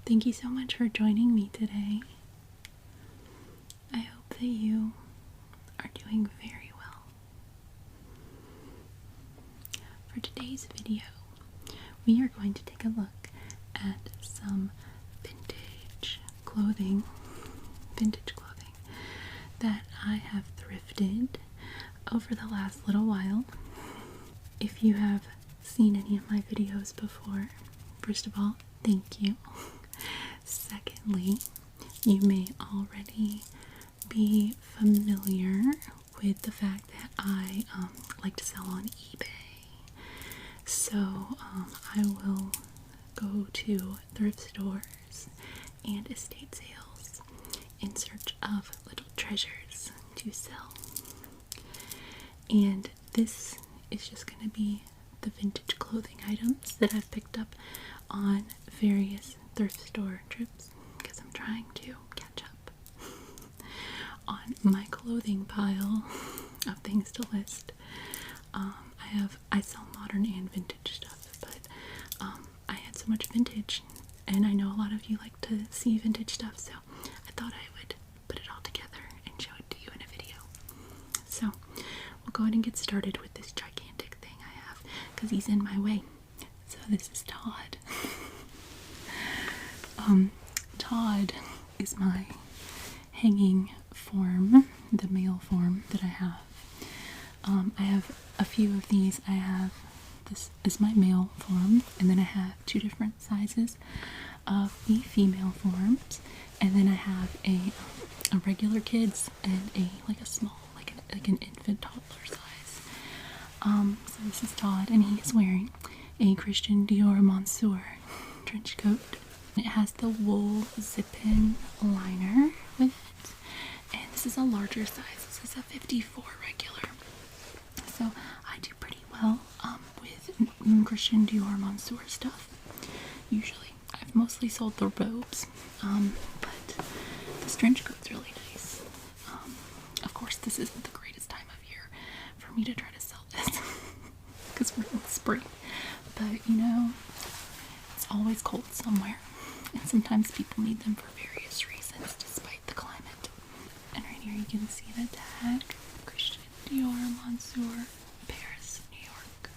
Thank you so much for joining me today. I hope that you are doing very well. For today's video, we are going to take a look at some vintage clothing that I have thrifted over the last little while. If you have seen any of my videos before, first of all, thank you. Secondly, you may already be familiar with the fact that I like to sell on eBay. So I will go to thrift stores and estate sales in search of little treasures to sell. And this is just going to be the vintage clothing items that I've picked up on various thrift store trips because I'm trying to catch up on my clothing pile of things to list. I sell modern and vintage stuff, but I had so much vintage, and I know a lot of you like to see vintage stuff, so I thought I would put it all together and show it to you in a video. So we'll go ahead and get started with this gigantic thing I have because he's in my way. So this is Todd. Todd is my hanging form, the male form that I have. I have a few of these. I have, this is my male form, and then I have two different sizes of the female forms, and then I have a regular kids and a small, like an infant toddler size. So this is Todd, and he is wearing a Christian Dior Monsieur trench coat. It has the wool zip-in liner with it, and this is a larger size. This is a 54 regular. So I do pretty well with Christian Dior Monsieur stuff. Usually, I've mostly sold the robes, but this trench coat's really nice. Of course, this isn't the greatest time of year for me to try to sell this because we're in spring. But you know, it's always cold somewhere, and sometimes people need them for various reasons despite the climate. And right here you can see the tag, Christian Dior Monsieur, Paris, New York.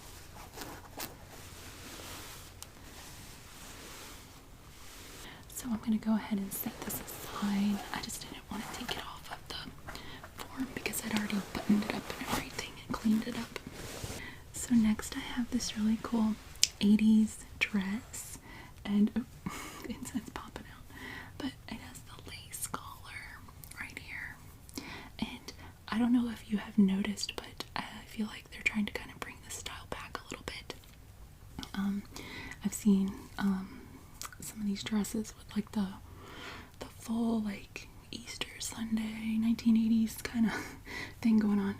So I'm going to go ahead and set this aside. I just didn't want to take it off of the form because I'd already buttoned it up and everything and cleaned it up. So next I have this really cool 80s dress, and inside's popping out, but it has the lace collar right here. And I don't know if you have noticed, but I feel like they're trying to kind of bring the style back a little bit. I've seen some of these dresses with like the full like Easter Sunday 1980s kind of thing going on.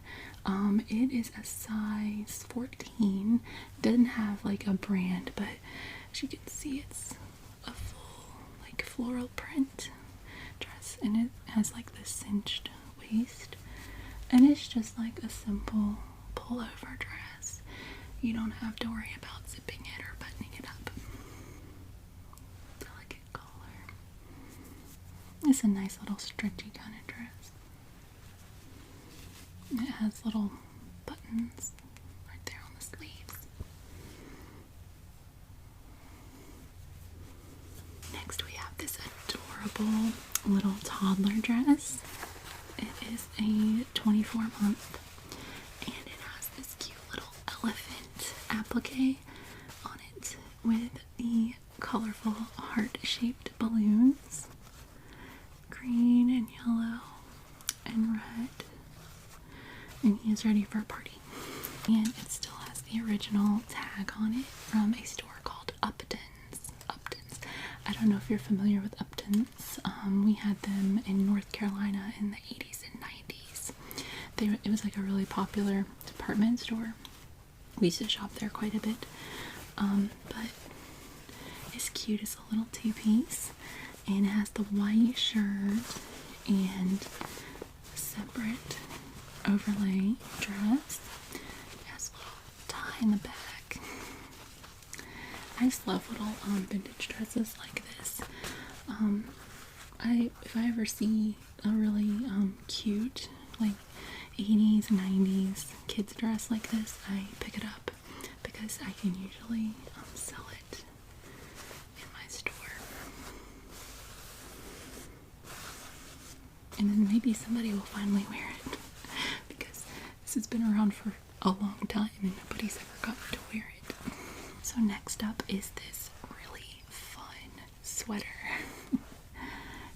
It is a size 14. It doesn't have like a brand, but as you can see, it's a full like floral print dress, and it has like this cinched waist, and it's just like a simple pullover dress. You don't have to worry about zipping it or buttoning it up. Delicate collar. It's a nice little stretchy kind of dress. It has little buttons right there on the sleeves. Next we have this adorable little toddler dress. It is a 24-month, and it has this cute little elephant applique on it with the colorful heart-shaped balloons, green and yellow and red, and he is ready for a party. And it still has the original tag on it from a store called Upton's. I don't know if you're familiar with Upton's. We had them in North Carolina in the 80s and 90s. It was like a really popular department store. We used to shop there quite a bit. But it's cute. It's a little two-piece, and it has the white shirt and separate overlay dress. It has a little tie in the back. I just love little vintage dresses like this. If I ever see a really cute like 80s, 90s kids dress like this, I pick it up because I can usually sell it in my store. And then maybe somebody will finally wear it because this has been around for a long time and nobody's ever gotten to wear it. So next up is this really fun sweater.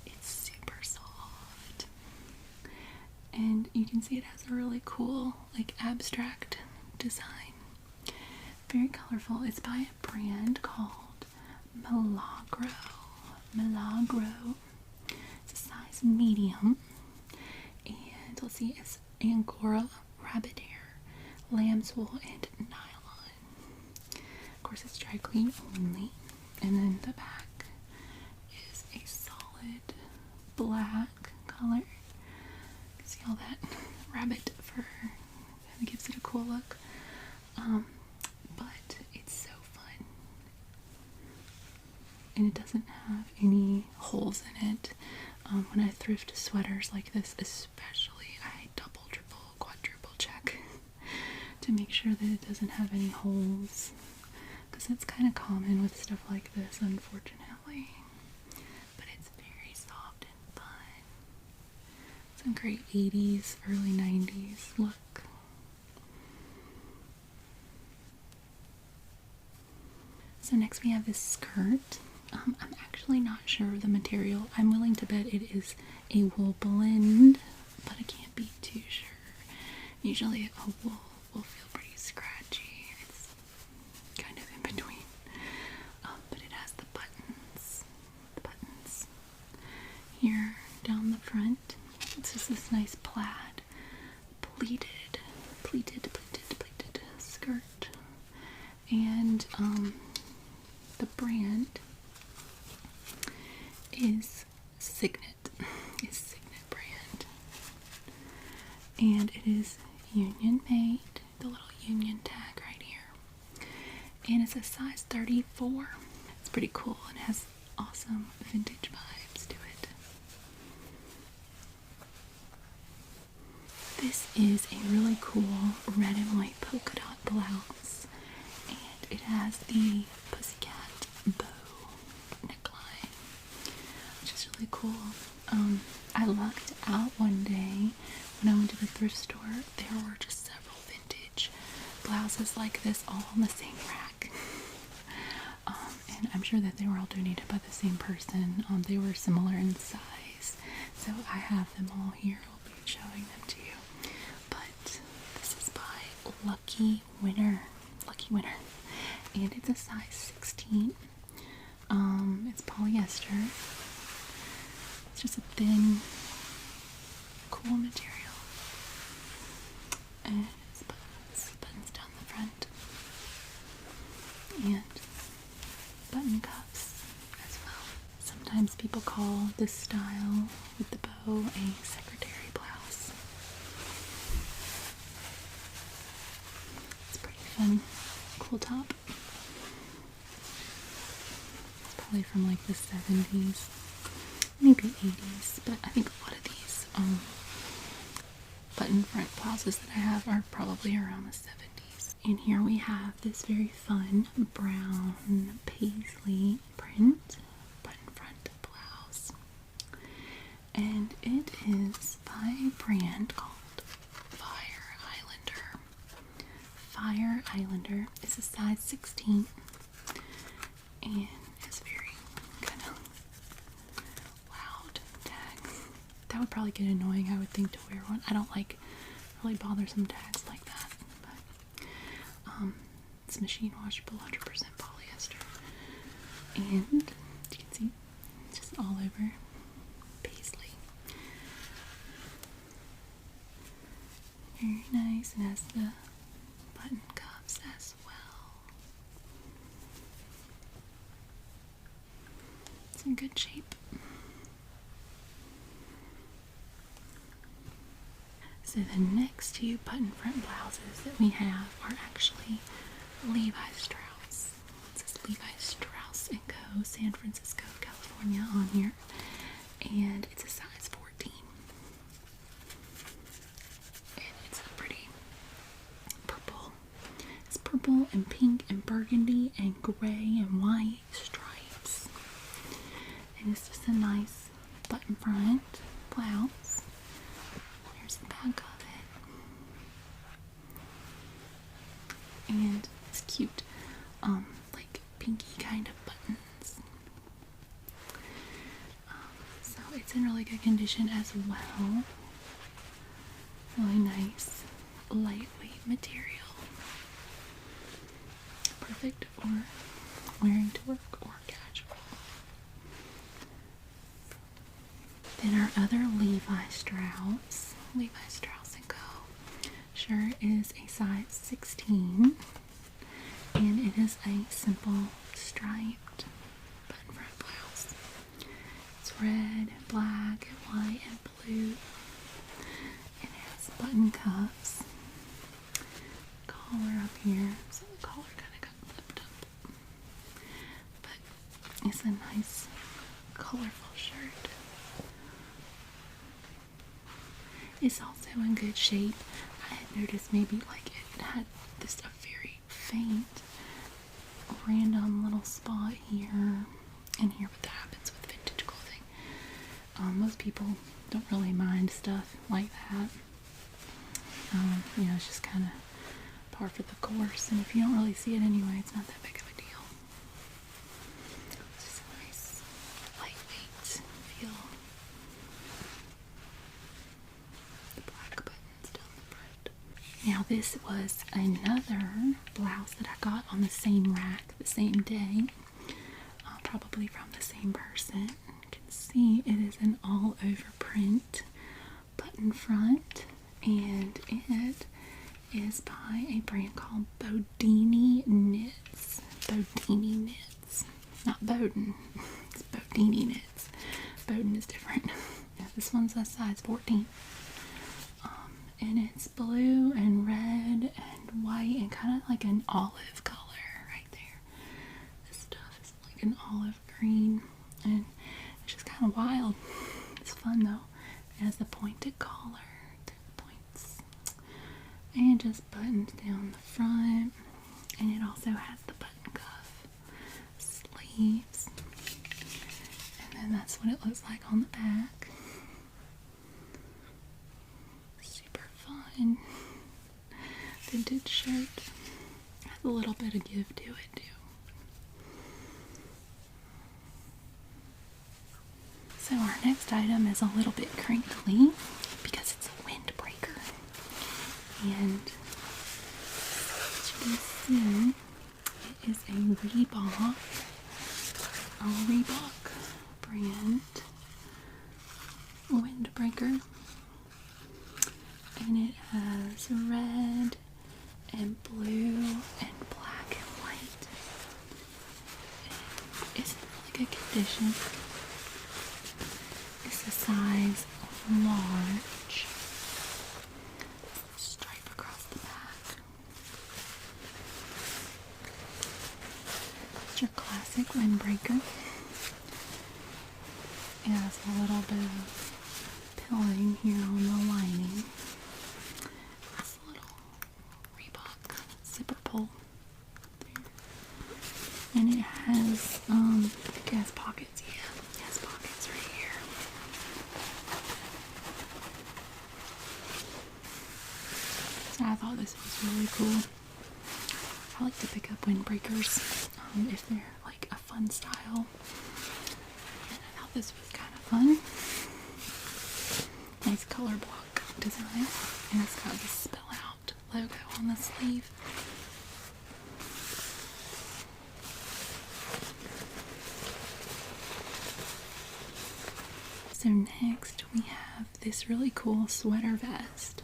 It's super soft. And you can see it has a really cool, like, abstract design. Very colorful. It's by a brand called Milagro. Milagro. It's a size medium. And let's see, it's Angora rabbit hair, lamb's wool, and nylon. Of course, it's dry clean only. And then the back is a solid black color. You can see all that rabbit fur. It gives it a cool look. But it's so fun. And it doesn't have any holes in it. When I thrift sweaters like this, especially, I double, triple, quadruple check to make sure that it doesn't have any holes. Because it's kind of common with stuff like this, unfortunately. But it's very soft and fun. It's a great 80s, early 90s look. So next we have this skirt. I'm actually not sure of the material. I'm willing to bet it is a wool blend, but I can't be too sure. Usually a wool will feel pretty scratchy. It's kind of in between. But it has the buttons. The buttons here down the front. It's just this nice plaid, pleated skirt. And the brand is Signet. It's Signet brand. And it is union made. The little union tag right here. And it's a size 34. It's pretty cool and has awesome vintage vibes to it. This is a really cool red and white polka dot blouse. And it has the pussycat bow neckline, which is really cool. I lucked out one day when I went to the thrift store. There were just several vintage blouses like this all on the same rack. And I'm sure that they were all donated by the same person. They were similar in size. So I have them all here. I'll be showing them to you. But this is by Lucky Winner. Lucky Winner. And it's a size 16. It's polyester. It's just a thin, cool material. And it's buttons down the front. And button cuffs as well. Sometimes people call this style with the bow a secretary blouse. It's pretty fun. Cool top. Probably from like the 70s, maybe 80s, but I think a lot of these button front blouses that I have are probably around the 70s. And here we have this very fun brown paisley print button front blouse. And it is by a brand called Fire Islander. Fire Islander is a size 16. And it's very kind of loud tags. That would probably get annoying, I would think, to wear one. I don't like really bothersome tags like that. But it's machine washable, 100% polyester. And you can see it's just all over paisley. Very nice. And has the button cuffs as well. It's in good shape. So the next two button front blouses that we have are actually Levi Strauss. It says Levi San Francisco, California on here. And it's a size 14. And it's a pretty purple. It's purple and pink and burgundy and gray and white stripes. And it's just a nice button front blouse. Here's the back of it. And it's cute, like pinky kind of buttons. So it's in really good condition as well. Really nice, lightweight material. Perfect for wearing to work or casual. Then our other Levi Strauss & Co. shirt is a size 16, and it is a simple striped button front blouse. It's red, black, white, and blue. It has button cuffs, collar up here, so the collar kind of got flipped up. But it's a nice, colorful shirt. It's also in good shape. I had noticed maybe like it had just a very faint, random little spot here and here, but that happens with vintage clothing. Most people don't really mind stuff like that. You know, it's just kind of par for the course, and if you don't really see it anyway, it's not that big of a deal. It's just a nice, lightweight feel. Now this was another blouse that I got on the same rack the same day, probably from the same person. You can see it is an all over print button front, and it is by a brand called Bodini Knits. Bodini Knits, not Bowden. It's Bodini Knits. Bowden is different. Yeah, this one's a size 14. And it's blue and red and white and kind of like an olive color right there. This stuff is like an olive green, and it's just kind of wild. It's fun though. It has the pointed collar, points, and just buttons down the front. And it also has the button cuff sleeves. And then that's what it looks like on the back. Fun vintage shirt. Has a little bit of give to it too. So our next item is a little bit crinkly because it's a windbreaker, and as you can see, it is a Reebok brand windbreaker. And it has red and blue and black and white. It's in really good condition. It's a size large. Stripe across the back. It's your classic windbreaker. It has a little bit of pilling here on the lining. Zipper pull there. And it has gas pockets. Yeah, gas pockets right here. So I thought this was really cool. I like to pick up windbreakers if they're like a fun style, and I thought this was kind of fun. Nice color block design, and it's got the spell out logo on the sleeve. So next we have this really cool sweater vest.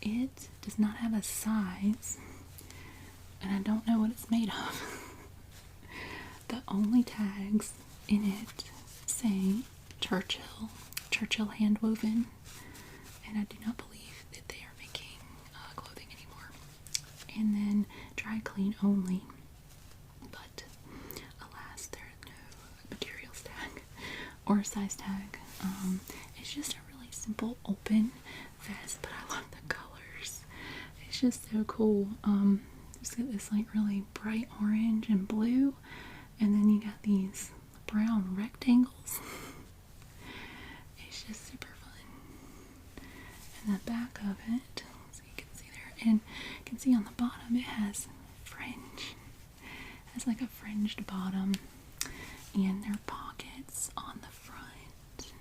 It does not have a size, and I don't know what it's made of. The only tags in it say Churchill hand woven, and I do not believe that they are making clothing anymore. And then dry clean only, but or a size tag. It's just a really simple open vest, but I love the colors. It's just so cool. Just got this like really bright orange and blue, and then you got these brown rectangles. It's just super fun. And the back of it, so you can see there, and you can see on the bottom it has fringe. It has like a fringed bottom, and there are pockets on the front.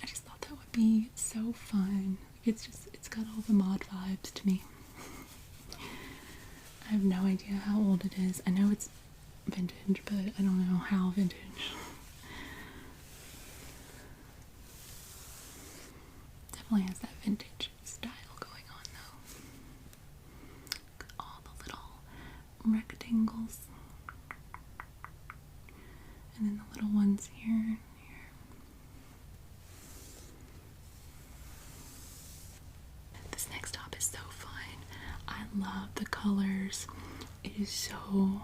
I just thought that would be so fun. It's got all the mod vibes to me. I have no idea how old it is. I know it's vintage, but I don't know how vintage. Definitely has that vintage style going on though. Got all the little rectangles. And then the little ones here and here. This next top is so fun. I love the colors. It is so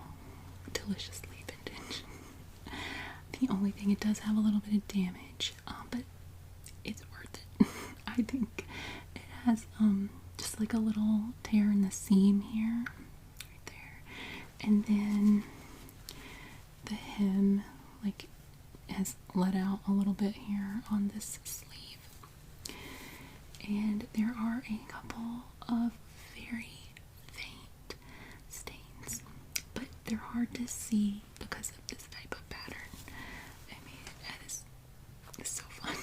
deliciously vintage. The only thing, it does have a little bit of damage, but it's worth it. I think it has just like a little tear in the seam here, right there, and then the hem like has let out a little bit here on this sleeve, and there are a couple of very faint stains, but they're hard to see because of this type of pattern. I mean, it's so fun.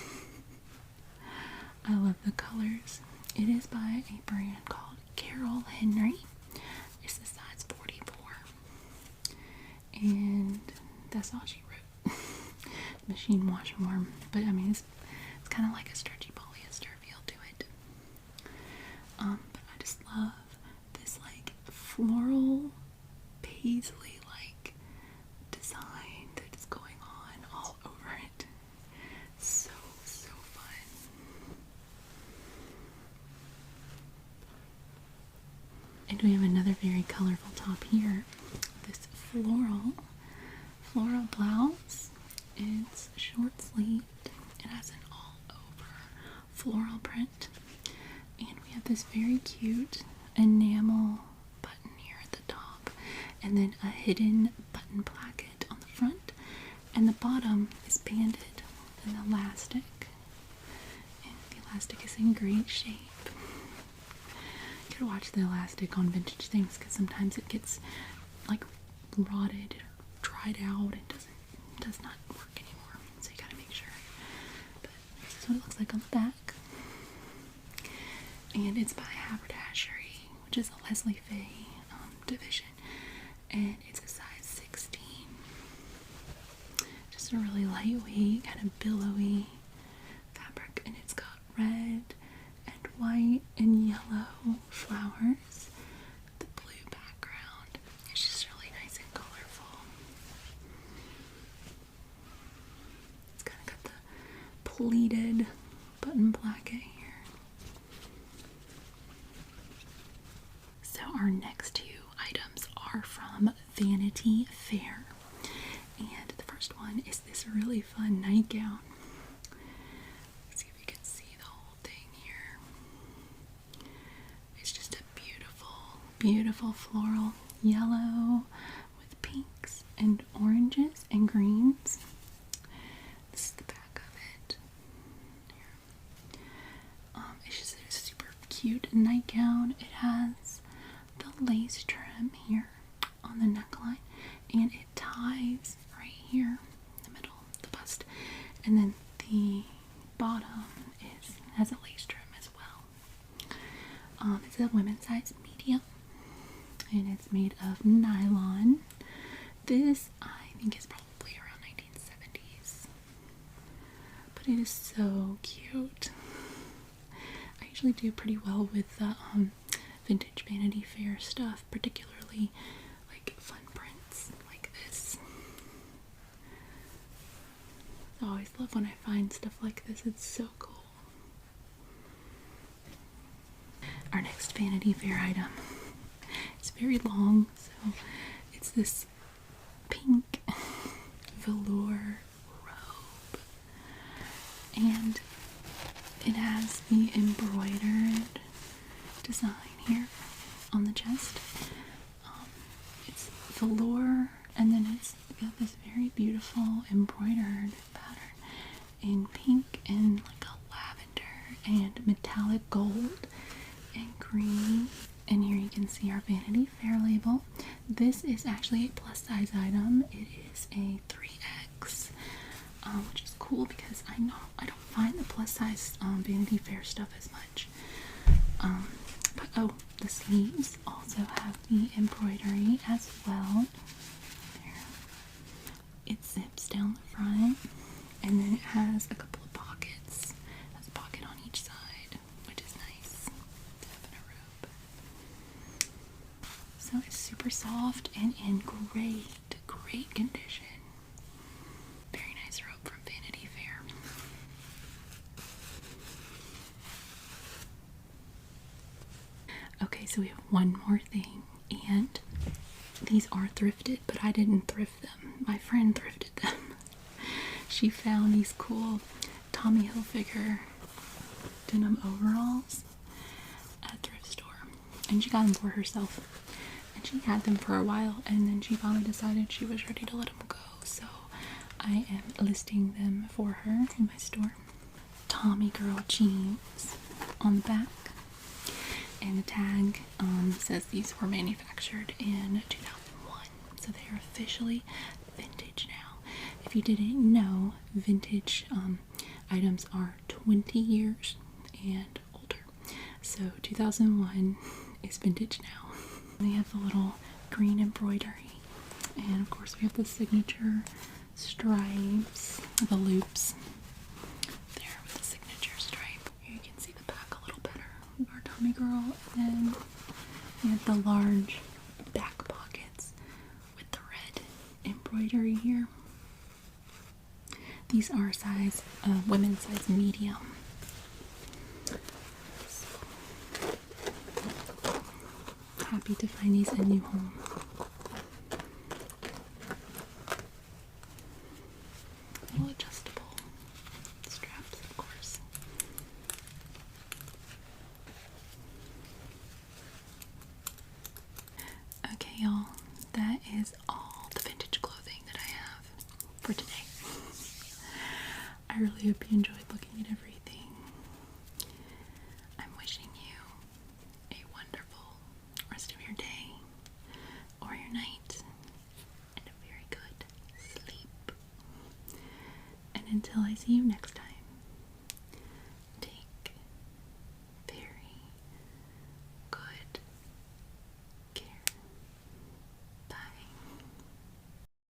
I love the colors. It is by a brand called Carol Henry. It's the size 44, and that's all she wrote. Machine wash and warm, but I mean it's kind of like a stretchy polyester feel to it. But I just love this like floral paisley like design that is going on all over it. So fun. And we have another very colorful top here. This floral blouse. It's short sleeved. It has an all over floral print. And we have this very cute enamel button here at the top. And then a hidden button placket on the front. And the bottom is banded with an elastic. And the elastic is in great shape. You gotta watch the elastic on vintage things because sometimes it gets like rotted or dried out and does not work anymore, so you gotta make sure. But this is what it looks like on the back, and it's by Haberdashery, which is a Leslie Faye division, and it's a size 16. Just a really lightweight, kind of billowy fabric, and it's got red and white and yellow flowers. The blue background. It's just really nice and colorful. It's kind of got the pleated button placket here. So our next two items are from Vanity Fair. And the first one is this really fun nightgown. Let's see if you can see the whole thing here. It's just a beautiful floral yellow with pinks and oranges and greens. This is the back of it. Here. It's just a super cute nightgown. It has the lace trim here on the neckline, and it ties right here in the middle, the bust, and then the bottom has a lace trim as well. It's a women's size medium, and it's made of nylon. This I think is probably around 1970s, but it is so cute. I usually do pretty well with the vintage Vanity Fair stuff, particularly like fun prints like this. I always love when I find stuff like this. It's so cool. Our next Vanity Fair item. It's very long, so it's this pink velour robe. and it has the embroidered design here on the chest. It's velour, and then it's got this very beautiful embroidered pattern in pink and like a lavender and metallic gold and green. And here you can see our Vanity Fair label. This is actually a plus size item. It is a 3X, which is cool because I don't find the plus size Vanity Fair stuff as much. But oh, the sleeves also have the embroidery as well. There. It zips down the front, and then it has a couple of pockets. It has a pocket on each side, which is nice to have in a robe. So it's super soft and in great condition. Very nice robe from Vanity Fair. Okay, so we have one more thing, and these are thrifted, but I didn't thrift them. My friend thrifted them. She found these cool Tommy Hilfiger denim overalls at a thrift store, and she got them for herself. And she had them for a while, and then she finally decided she was ready to let them go. So I am listing them for her in my store. Tommy Girl jeans on the back, and the tag says these were manufactured in 2001, so they are officially vintage now. If you didn't know, vintage items are 20 years and older, so 2001 is vintage now. We have the little green embroidery, and of course we have the signature stripes, the loops there with the signature stripe. Here you can see the back a little better. Our Tommy Girl, and then we have the large back pockets with the red embroidery here. These are size women's size medium. Happy to find these a new home. Little adjustable straps, of course. Okay, y'all, that is all the vintage clothing that I have for today. I really hope you enjoyed looking at everything. I'm wishing you a wonderful rest of your day or your night and a very good sleep. And until I see you next time,